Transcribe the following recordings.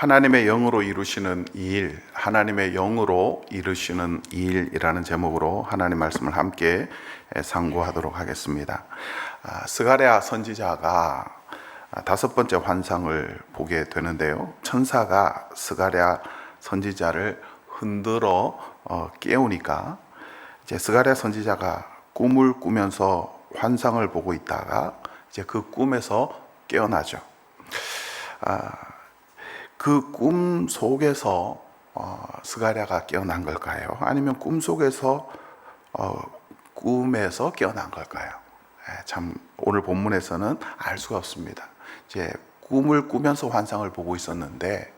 하나님의 영으로 이루시는 이 일, 하나님의 영으로 이루시는 이 일이라는 제목으로 하나님 말씀을 함께 상고하도록 하겠습니다. 스가랴 선지자가 다섯 번째 환상을 보게 되는데요. 천사가 스가랴 선지자를 흔들어 깨우니까 이제 스가랴 선지자가 꿈을 꾸면서 환상을 보고 있다가 이제 그 꿈에서 깨어나죠. 그 꿈 속에서 스가랴가 깨어난 걸까요? 아니면 꿈 속에서 꿈에서 깨어난 걸까요? 참 오늘 본문에서는 알 수가 없습니다. 이제 꿈을 꾸면서 환상을 보고 있었는데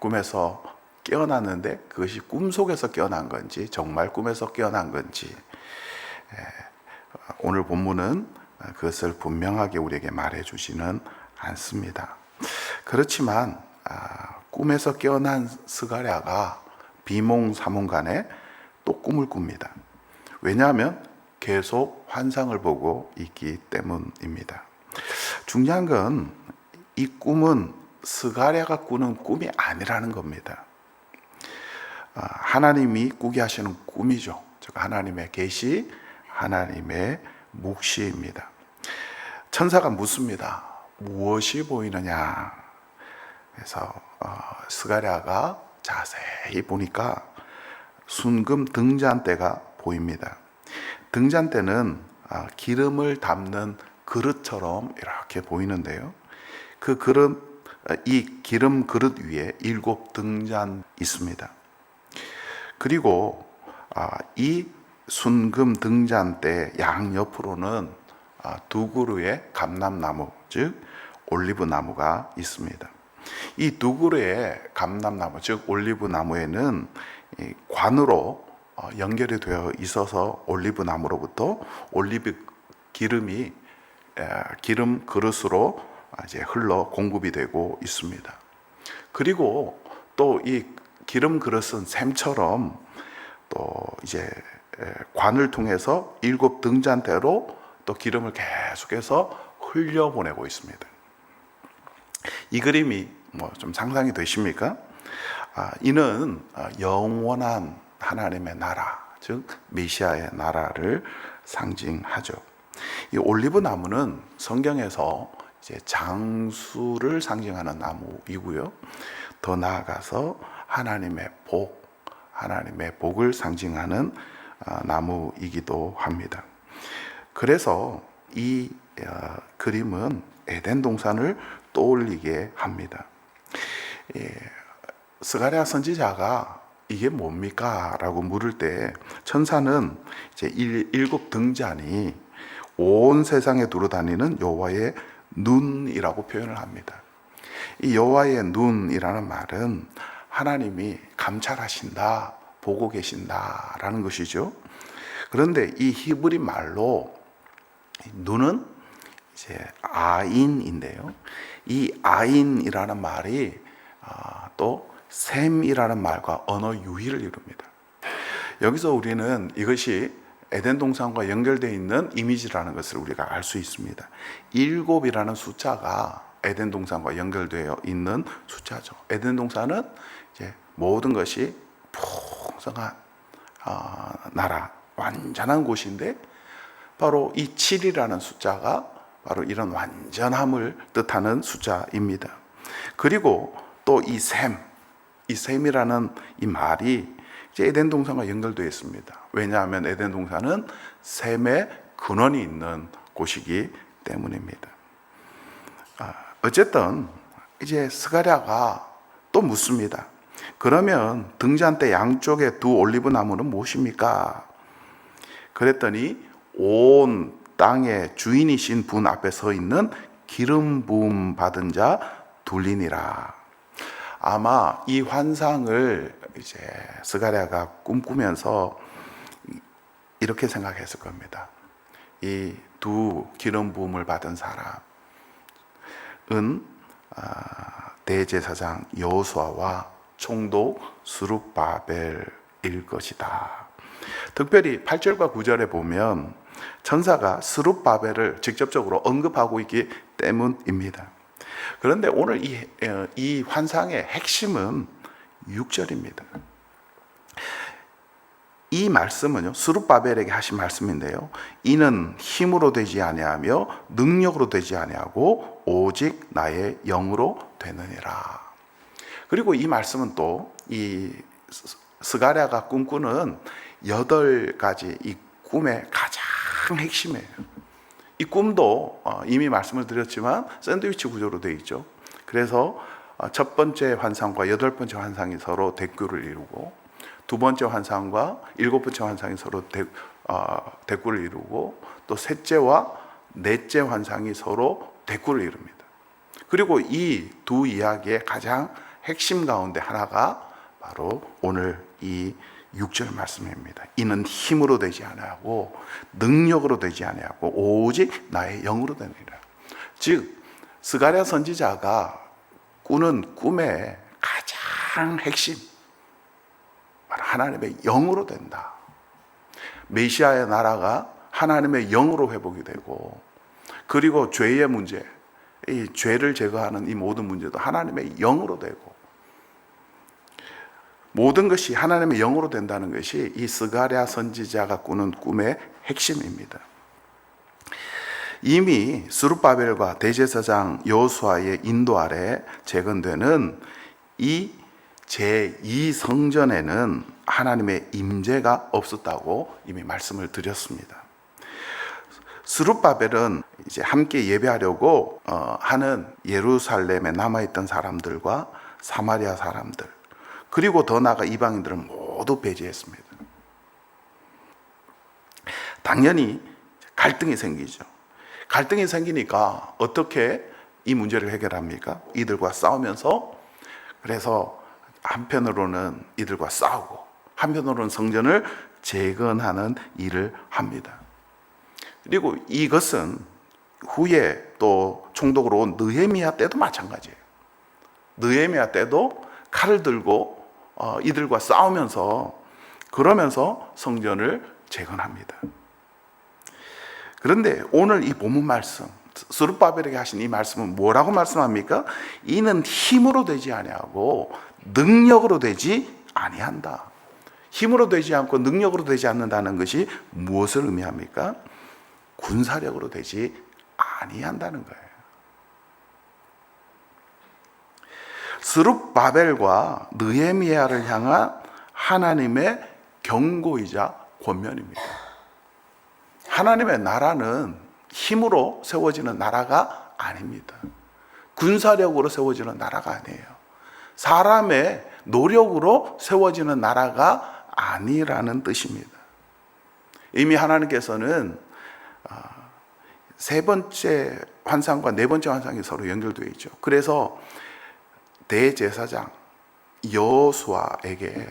꿈에서 깨어났는데 그것이 꿈 속에서 깨어난 건지 정말 꿈에서 깨어난 건지 오늘 본문은 그것을 분명하게 우리에게 말해주지는 않습니다. 그렇지만 꿈에서 깨어난 스가랴가 비몽사몽간에 또 꿈을 꿉니다. 왜냐하면 계속 환상을 보고 있기 때문입니다. 중요한 건 이 꿈은 스가랴가 꾸는 꿈이 아니라는 겁니다. 하나님이 꾸게 하시는 꿈이죠. 즉 하나님의 계시, 하나님의 묵시입니다. 천사가 묻습니다. 무엇이 보이느냐? 그래서 스가랴가 자세히 보니까 순금 등잔대가 보입니다. 등잔대는 기름을 담는 그릇처럼 이렇게 보이는데요. 그 그릇, 이 기름 그릇 위에 7 등잔 있습니다. 그리고 이 순금 등잔대 양옆으로는 2 그루의 감람나무, 즉 올리브 나무가 있습니다. 이 2 그루의 감람나무, 즉 올리브 나무에는 관으로 연결이 되어 있어서 올리브 나무로부터 올리브 기름이 기름 그릇으로 이제 흘러 공급이 되고 있습니다. 그리고 또 이 기름 그릇은 샘처럼 또 이제 관을 통해서 7 등잔대로 또 기름을 계속해서 흘려보내고 있습니다. 이 그림이 좀 상상이 되십니까? 이는 영원한 하나님의 나라, 즉 메시아의 나라를 상징하죠. 이 올리브 나무는 성경에서 이제 장수를 상징하는 나무이고요. 더 나아가서 하나님의 복을 상징하는 나무이기도 합니다. 그래서 이 그림은 에덴 동산을 떠올리게 합니다. 스가랴 선지자가 이게 뭡니까? 라고 물을 때 천사는 이제 7 등잔이 온 세상에 두루다니는 여호와의 눈이라고 표현을 합니다. 이 여호와의 눈이라는 말은 하나님이 감찰하신다, 보고 계신다라는 것이죠. 그런데 이 히브리 말로 눈은 이제 아인인데요. 이 아인이라는 말이 또 셈이라는 말과 언어 유희를 이룹니다. 여기서 우리는 이것이 에덴 동산과 연결되어 있는 이미지라는 것을 우리가 알 수 있습니다. 7이라는 숫자가 에덴 동산과 연결되어 있는 숫자죠. 에덴 동산은 이제 모든 것이 풍성한 나라, 완전한 곳인데 바로 이 7이라는 숫자가 바로 이런 완전함을 뜻하는 숫자입니다. 그리고 또 이 셈이라는 이 말이 이제 에덴 동산과 연결되어 있습니다. 왜냐하면 에덴 동산은 셈의 근원이 있는 곳이기 때문입니다. 어쨌든 이제 스가랴가 또 묻습니다. 그러면 등잔대 양쪽에 2 올리브 나무는 무엇입니까? 그랬더니 온 땅의 주인이신 분 앞에 서 있는 기름 부음 받은 자 둘이니라. 아마 이 환상을 이제 스가랴가 꿈꾸면서 이렇게 생각했을 겁니다. 이 2 기름 부음을 받은 사람은 대제사장 여호수아와 총독 스룹바벨일 것이다. 특별히 8절과 9절에 보면 천사가 스룹바벨을 직접적으로 언급하고 있기 때문입니다. 그런데 오늘 이 환상의 핵심은 6절입니다. 이 말씀은요, 스룹바벨에게 하신 말씀인데요. 이는 힘으로 되지 아니하며 능력으로 되지 아니하고 오직 나의 영으로 되느니라. 그리고 이 말씀은 또 이 스가랴가 꿈꾸는 8가지 이 꿈의 가장 핵심이에요. 이 꿈도 이미 말씀을 드렸지만 샌드위치 구조로 되어 있죠. 그래서 첫 번째 환상과 8번째 환상이 서로 대꾸를 이루고, 두 번째 환상과 7번째 환상이 서로 대꾸를 이루고, 또 셋째와 넷째 환상이 서로 대꾸를 이룹니다. 그리고 이 두 이야기의 가장 핵심 가운데 하나가 바로 오늘 이 6절 말씀입니다. 이는 힘으로 되지 아니하고 능력으로 되지 아니하고 오직 나의 영으로 되느니라. 즉 스가랴 선지자가 꾸는 꿈의 가장 핵심, 하나님의 영으로 된다. 메시아의 나라가 하나님의 영으로 회복이 되고, 그리고 죄의 문제, 이 죄를 제거하는 이 모든 문제도 하나님의 영으로 되고, 모든 것이 하나님의 영으로 된다는 것이 이 스가랴 선지자가 꾸는 꿈의 핵심입니다. 이미 스룹바벨과 대제사장 여호수아의 인도 아래 재건되는 이 제2성전에는 하나님의 임재가 없었다고 이미 말씀을 드렸습니다. 스룹바벨은 이제 함께 예배하려고 하는 예루살렘에 남아있던 사람들과 사마리아 사람들, 그리고 더 나아가 이방인들을 모두 배제했습니다. 당연히 갈등이 생기죠. 갈등이 생기니까 어떻게 이 문제를 해결합니까? 이들과 싸우면서, 그래서 한편으로는 이들과 싸우고 한편으로는 성전을 재건하는 일을 합니다. 그리고 이것은 후에 또 총독으로 온 느헤미야 때도 마찬가지예요. 느헤미야 때도 칼을 들고 이들과 싸우면서, 그러면서 성전을 재건합니다. 그런데 오늘 이 본문 말씀, 스룹바벨에게 하신 이 말씀은 뭐라고 말씀합니까? 이는 힘으로 되지 아니하고 능력으로 되지 아니한다. 힘으로 되지 않고 능력으로 되지 않는다는 것이 무엇을 의미합니까? 군사력으로 되지 아니한다는 거예요. 스룹바벨과 느헤미야를 향한 하나님의 경고이자 권면입니다. 하나님의 나라는 힘으로 세워지는 나라가 아닙니다. 군사력으로 세워지는 나라가 아니에요. 사람의 노력으로 세워지는 나라가 아니라는 뜻입니다. 이미 하나님께서는 세 번째 환상과 네 번째 환상이 서로 연결되어 있죠. 그래서 대제사장 여호수아에게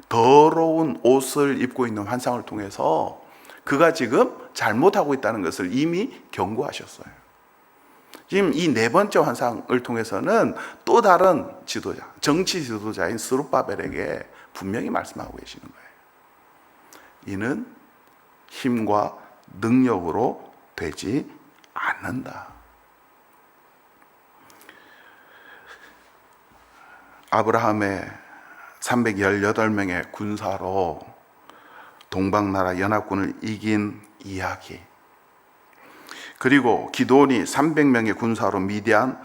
더러운 옷을 입고 있는 환상을 통해서 그가 지금 잘못하고 있다는 것을 이미 경고하셨어요. 지금 이 네 번째 환상을 통해서는 또 다른 지도자, 정치 지도자인 스룹바벨에게 분명히 말씀하고 계시는 거예요. 이는 힘과 능력으로 되지 않는다. 아브라함의 318명의 군사로 동방나라 연합군을 이긴 이야기, 그리고 기드온이 300명의 군사로 미디안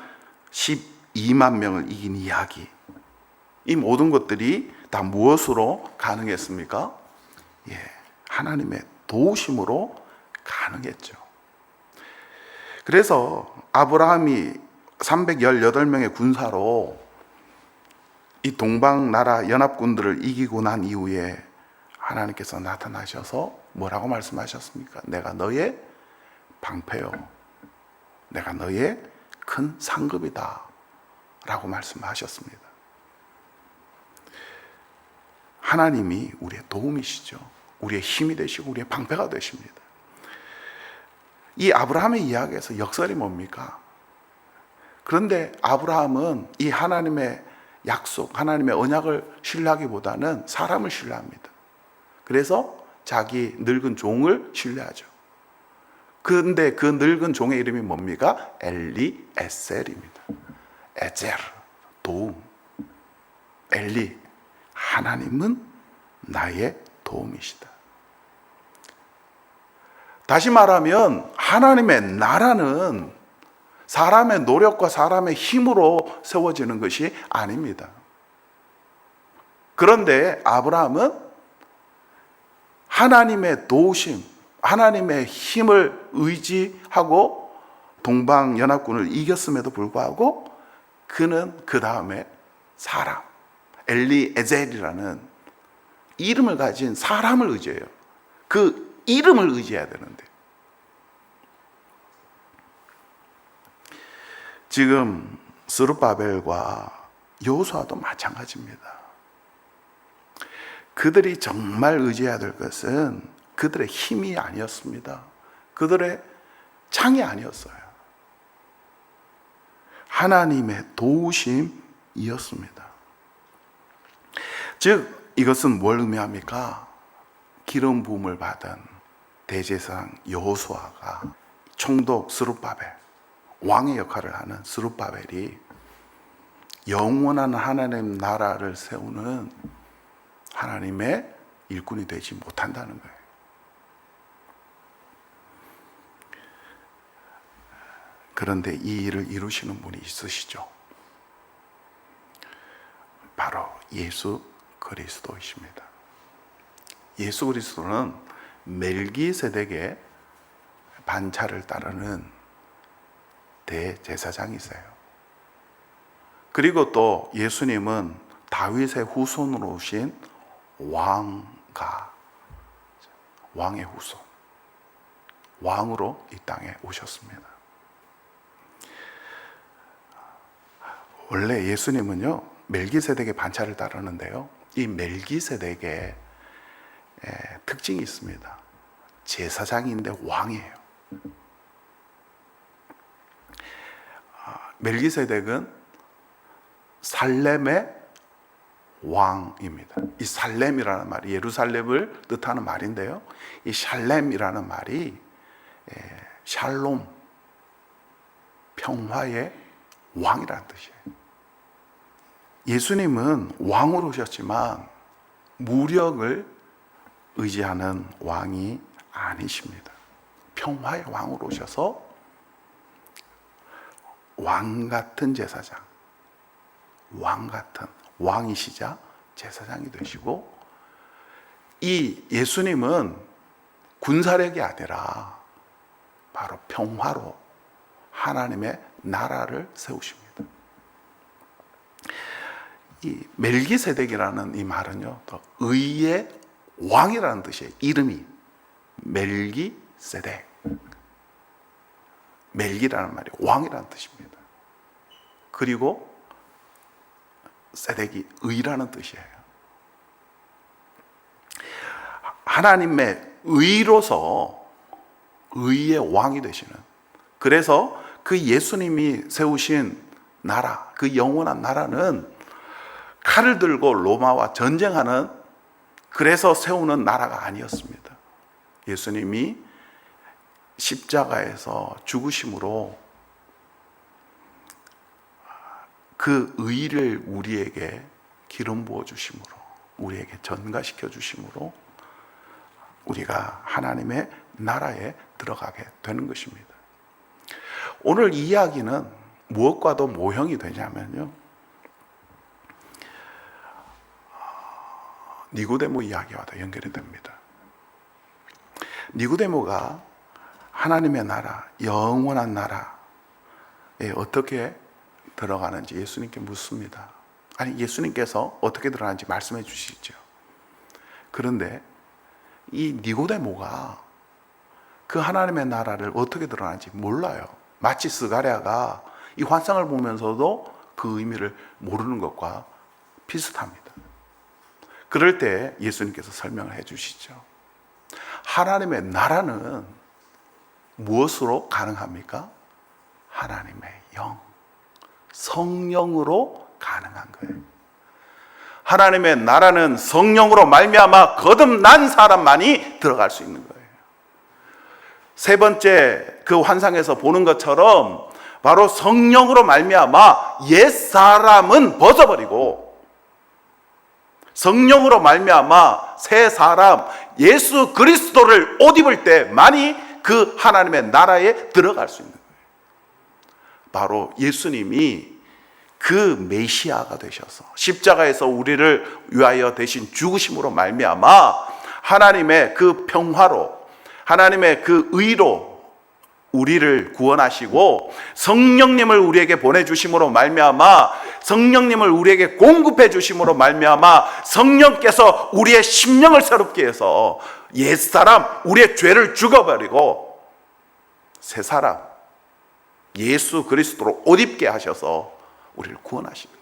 12만 명을 이긴 이야기, 이 모든 것들이 다 무엇으로 가능했습니까? 하나님의 도우심으로 가능했죠. 그래서 아브라함이 318명의 군사로 이 동방나라 연합군들을 이기고 난 이후에 하나님께서 나타나셔서 뭐라고 말씀하셨습니까? 내가 너의 방패요, 내가 너의 큰 상급이다 라고 말씀하셨습니다. 하나님이 우리의 도움이시죠. 우리의 힘이 되시고 우리의 방패가 되십니다. 이 아브라함의 이야기에서 역설이 뭡니까? 그런데 아브라함은 이 하나님의 약속, 하나님의 언약을 신뢰하기보다는 사람을 신뢰합니다. 그래서 자기 늙은 종을 신뢰하죠. 그런데 그 늙은 종의 이름이 뭡니까? 엘리에셀입니다. 에젤, 도움. 엘리, 하나님은 나의 도움이시다. 다시 말하면 하나님의 나라는 사람의 노력과 사람의 힘으로 세워지는 것이 아닙니다. 그런데 아브라함은 하나님의 도우심, 하나님의 힘을 의지하고 동방연합군을 이겼음에도 불구하고 그는 그 다음에 사람, 엘리에젤이라는 이름을 가진 사람을 의지해요. 그 이름을 의지해야 되는데 지금 스룹바벨과 여호수아도 마찬가지입니다. 그들이 정말 의지해야 될 것은 그들의 힘이 아니었습니다. 그들의 창이 아니었어요. 하나님의 도우심이었습니다. 즉 이것은 뭘 의미합니까? 기름 부음을 받은 대제사장 여호수아가 총독 스룹바벨, 왕의 역할을 하는 스룹바벨이 영원한 하나님 나라를 세우는 하나님의 일꾼이 되지 못한다는 거예요. 그런데 이 일을 이루시는 분이 있으시죠. 바로 예수 그리스도이십니다. 예수 그리스도는 멜기세덱의 반차를 따르는 대제사장이세요. 그리고 또 예수님은 다윗의 후손으로 오신 왕의 후손, 왕으로 이 땅에 오셨습니다. 원래 예수님은요 멜기세덱의 반차를 따르는데요, 이 멜기세덱의 특징이 있습니다. 제사장인데 왕이에요. 멜기세덱은 살렘의 왕입니다. 이 살렘이라는 말이 예루살렘을 뜻하는 말인데요, 이 샬렘이라는 말이 샬롬, 평화의 왕이라는 뜻이에요. 예수님은 왕으로 오셨지만 무력을 의지하는 왕이 아니십니다. 평화의 왕으로 오셔서 왕 같은 제사장, 왕 같은 왕이시자 제사장이 되시고, 이 예수님은 군사력이 아니라 바로 평화로 하나님의 나라를 세우십니다. 이 멜기세덱이라는 이 말은요, 또 의의 왕이라는 뜻이에요. 이름이 멜기세덱. 멜기라는 말이 왕이라는 뜻입니다. 그리고 세덱이 의라는 뜻이에요. 하나님의 의로서 의의 왕이 되시는, 그래서 그 예수님이 세우신 나라, 그 영원한 나라는 칼을 들고 로마와 전쟁하는, 그래서 세우는 나라가 아니었습니다. 예수님이 십자가에서 죽으심으로 그 의를 우리에게 기름 부어 주심으로, 우리에게 전가시켜 주심으로 우리가 하나님의 나라에 들어가게 되는 것입니다. 오늘 이 이야기는 무엇과도 모형이 되냐면요, 니고데모 이야기와도 연결이 됩니다. 니고데모가 하나님의 나라, 영원한 나라에 어떻게 들어가는지 예수님께 묻습니다. 아니, 예수님께서 어떻게 들어가는지 말씀해 주시죠. 그런데 이 니고데모가 그 하나님의 나라를 어떻게 들어가는지 몰라요. 마치 스가랴가 이 환상을 보면서도 그 의미를 모르는 것과 비슷합니다. 그럴 때 예수님께서 설명을 해 주시죠. 하나님의 나라는 무엇으로 가능합니까? 하나님의 영, 성령으로 가능한 거예요. 하나님의 나라는 성령으로 말미암아 거듭난 사람만이 들어갈 수 있는 거예요. 세 번째 그 환상에서 보는 것처럼 바로 성령으로 말미암아 옛사람은 벗어버리고 성령으로 말미암아 새 사람 예수 그리스도를 옷 입을 때만이 그 하나님의 나라에 들어갈 수 있는 거예요. 바로 예수님이 그 메시아가 되셔서 십자가에서 우리를 위하여 대신 죽으심으로 말미암아 하나님의 그 평화로 하나님의 그 의로 우리를 구원하시고 성령님을 우리에게 보내주심으로 말미암아 성령님을 우리에게 공급해 주심으로 말미암아 성령께서 우리의 심령을 새롭게 해서 옛사람 우리의 죄를 죽어버리고 새 사람 예수 그리스도로 옷 입게 하셔서 우리를 구원하십니다.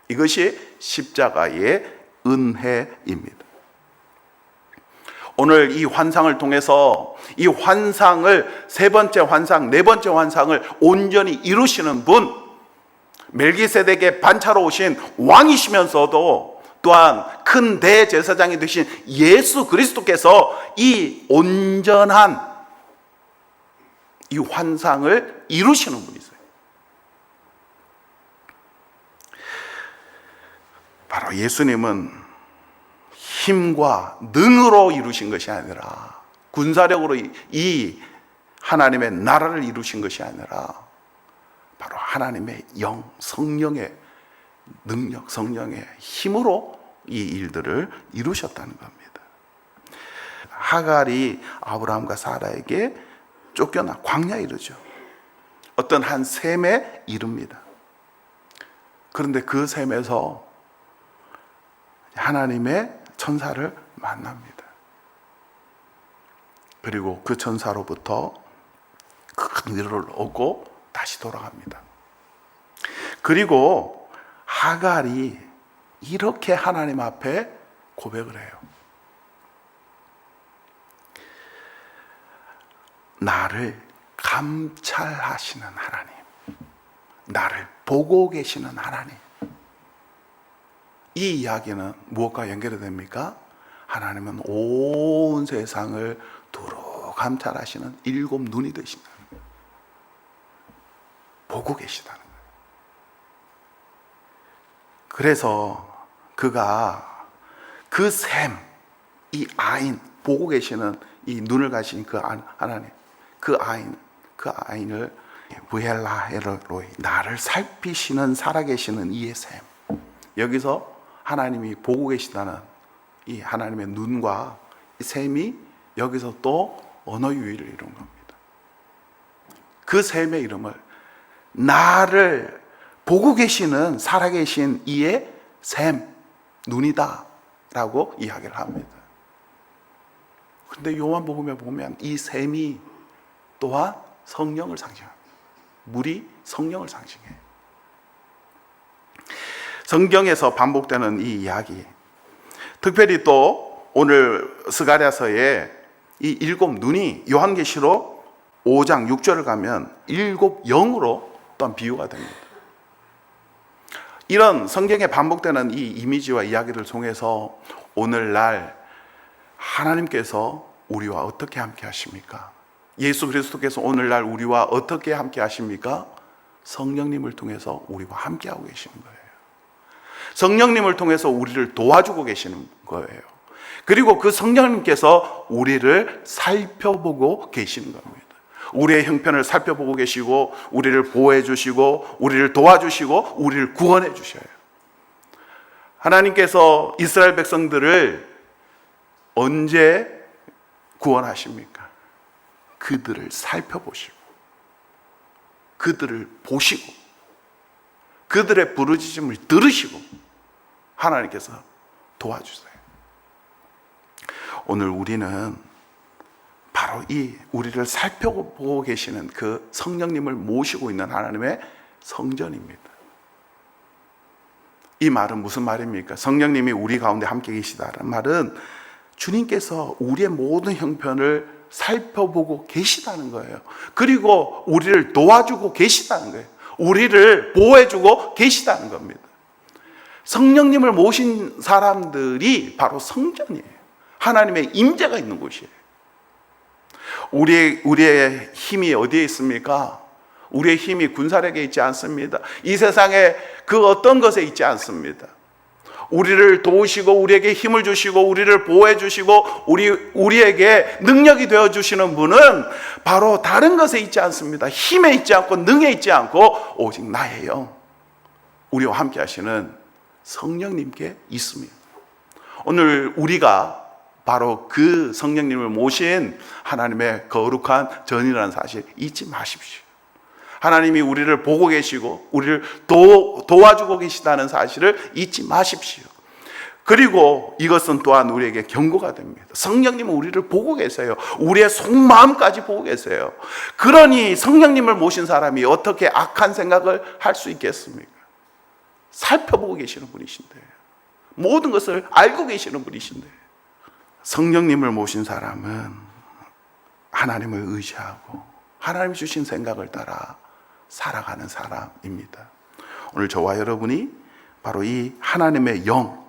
이것이 십자가의 은혜입니다. 오늘 이 환상을 통해서 이 환상을 세 번째 환상, 네 번째 환상을 온전히 이루시는 분, 멜기세덱의 반차로 오신 왕이시면서도 또한 큰 대제사장이 되신 예수 그리스도께서 이 온전한 이 환상을 이루시는 분이세요. 바로 예수님은 힘과 능으로 이루신 것이 아니라 군사력으로 이 하나님의 나라를 이루신 것이 아니라 바로 하나님의 영, 성령의 능력, 성령의 힘으로 이 일들을 이루셨다는 겁니다. 하갈이 아브라함과 사라에게 쫓겨나 광야에 이르죠. 어떤 한 샘에 이릅니다. 그런데 그 샘에서 하나님의 천사를 만납니다. 그리고 그 천사로부터 큰 위로를 얻고 다시 돌아갑니다. 그리고 하갈이 이렇게 하나님 앞에 고백을 해요. 나를 감찰하시는 하나님, 나를 보고 계시는 하나님. 이 이야기는 무엇과 연결이 됩니까? 하나님은 온 세상을 두루 감찰하시는 일곱 눈이 되신다는 거예요. 보고 계시다는 거예요. 그래서 그가 그 샘, 이 아인, 보고 계시는 이 눈을 가신 그 하나님, 그 아인을 부엘라 에르로이, 나를 살피시는 살아계시는 이의 샘. 여기서 하나님이 보고 계시다는 이 하나님의 눈과 이 샘이 여기서 또 언어 유희를 이룬 겁니다. 그 샘의 이름을 나를 보고 계시는 살아계신 이의 샘, 눈이다 라고 이야기를 합니다. 그런데 요한복음에 보면 이 샘이 또한 성령을 상징합니다. 물이 성령을 상징해요. 성경에서 반복되는 이 이야기, 특별히 또 오늘 스가랴서의 이 일곱 눈이 요한계시록 5장 6절을 가면 일곱 영으로 또한 비유가 됩니다. 이런 성경에 반복되는 이 이미지와 이야기를 통해서 오늘날 하나님께서 우리와 어떻게 함께 하십니까? 예수 그리스도께서 오늘날 우리와 어떻게 함께 하십니까? 성령님을 통해서 우리와 함께 하고 계시는 거예요. 성령님을 통해서 우리를 도와주고 계시는 거예요. 그리고 그 성령님께서 우리를 살펴보고 계시는 겁니다. 우리의 형편을 살펴보고 계시고 우리를 보호해 주시고 우리를 도와주시고 우리를 구원해 주셔요. 하나님께서 이스라엘 백성들을 언제 구원하십니까? 그들을 살펴보시고 그들을 보시고 그들의 부르짖음을 들으시고 하나님께서 도와주세요. 오늘 우리는 바로 이 우리를 살펴보고 계시는 그 성령님을 모시고 있는 하나님의 성전입니다. 이 말은 무슨 말입니까? 성령님이 우리 가운데 함께 계시다는 말은 주님께서 우리의 모든 형편을 살펴보고 계시다는 거예요. 그리고 우리를 도와주고 계시다는 거예요. 우리를 보호해주고 계시다는 겁니다. 성령님을 모신 사람들이 바로 성전이에요. 하나님의 임재가 있는 곳이에요. 우리의 힘이 어디에 있습니까? 우리의 힘이 군사력에 있지 않습니다. 이 세상에 그 어떤 것에 있지 않습니다. 우리를 도우시고 우리에게 힘을 주시고 우리를 보호해 주시고 우리에게 능력이 되어 주시는 분은 바로 다른 것에 있지 않습니다. 힘에 있지 않고 능에 있지 않고 오직 나의 영, 우리와 함께 하시는 성령님께 있습니다. 오늘 우리가 바로 그 성령님을 모신 하나님의 거룩한 전이라는 사실 잊지 마십시오. 하나님이 우리를 보고 계시고 우리를 도와주고 계시다는 사실을 잊지 마십시오. 그리고 이것은 또한 우리에게 경고가 됩니다. 성령님은 우리를 보고 계세요. 우리의 속마음까지 보고 계세요. 그러니 성령님을 모신 사람이 어떻게 악한 생각을 할 수 있겠습니까? 살펴보고 계시는 분이신데, 모든 것을 알고 계시는 분이신데, 성령님을 모신 사람은 하나님을 의지하고 하나님이 주신 생각을 따라 살아가는 사람입니다. 오늘 저와 여러분이 바로 이 하나님의 영,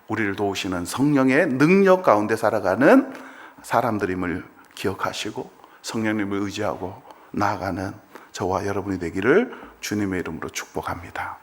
우리를 도우시는 성령의 능력 가운데 살아가는 사람들임을 기억하시고 성령님을 의지하고 나아가는 저와 여러분이 되기를 주님의 이름으로 축복합니다.